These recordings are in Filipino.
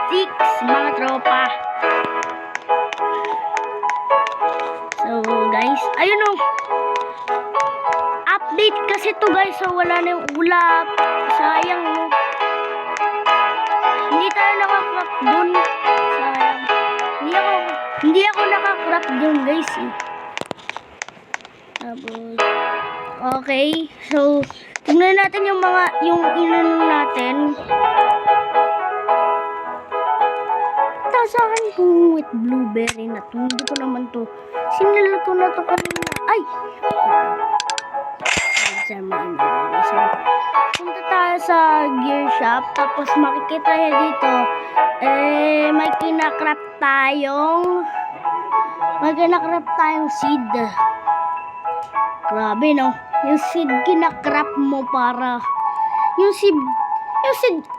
6 mga tropa. So guys, ayun o. Update kasi to guys. So wala na yung ulap. Sayang o. Hindi tayo nakakrap dun. Sayang. Hindi ako nakakrap dun guys eh. Tapos, okay. So, tingnan natin yung inanong natin. Sa akin kung with blueberry na to. Hindi ko naman to. Sinilal ko na to kanina. Ay! So, punta tayo sa gear shop. Tapos makikita nyo dito. May kinakrap tayong seed. Grabe no. Yung seed kinakrap mo para yung seed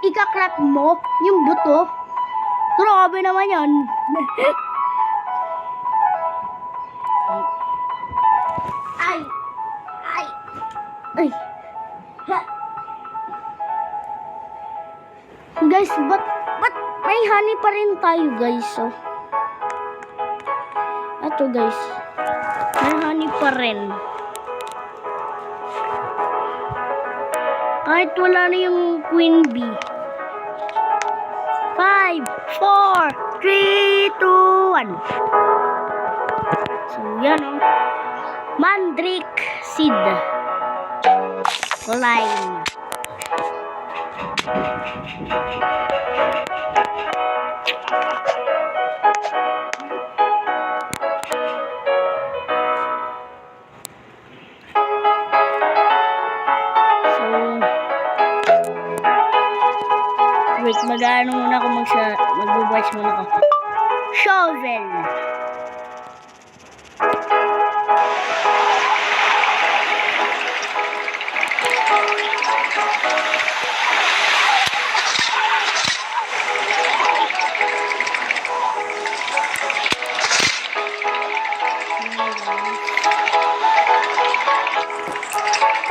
ikakrap mo yung buto. Grabe naman yan. Ay. Guys, but may honey pa rin tayo guys. So, ito guys. May honey pa rin. Kahit wala na yung queen bee. 5, 4, 3, 2, 1. So, yan o. Mandrake seed. Line. Wait, mag-ano muna ako mag-watch muna ako. Shovel.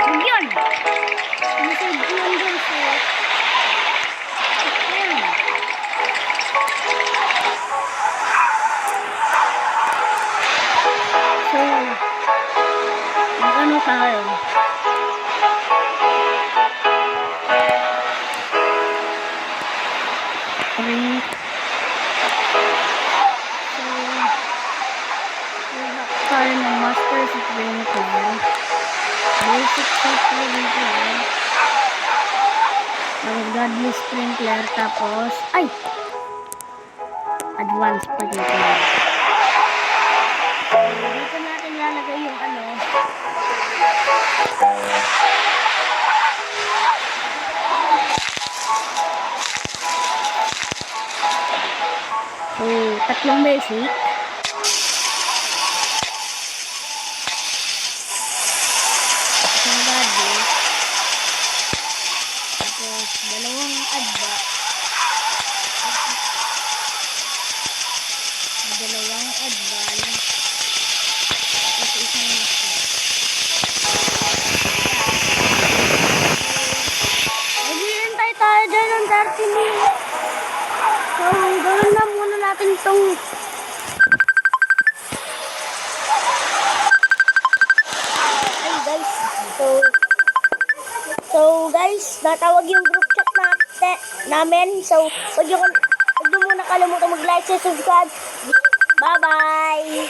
Yun. Masig yun dun sa ano tayo? Tayo ng Master Sprinkler. Basic Sprinkler. Godly Sprinkler. Tapos, ay! Advanced Sprinkler. Dito natin lalagay yung ano. So, tatlong basic. Isang body. Tapos, dalawang adva. Dalawang adva. Tapos, isang master. Naghihintay tayo dyan ng 30 minutes. So, gawin na muna natin itong guys. So guys, natawag yung group chat namin. So, huwag nyo muna kalimutan mag-like, subscribe. Bye-bye!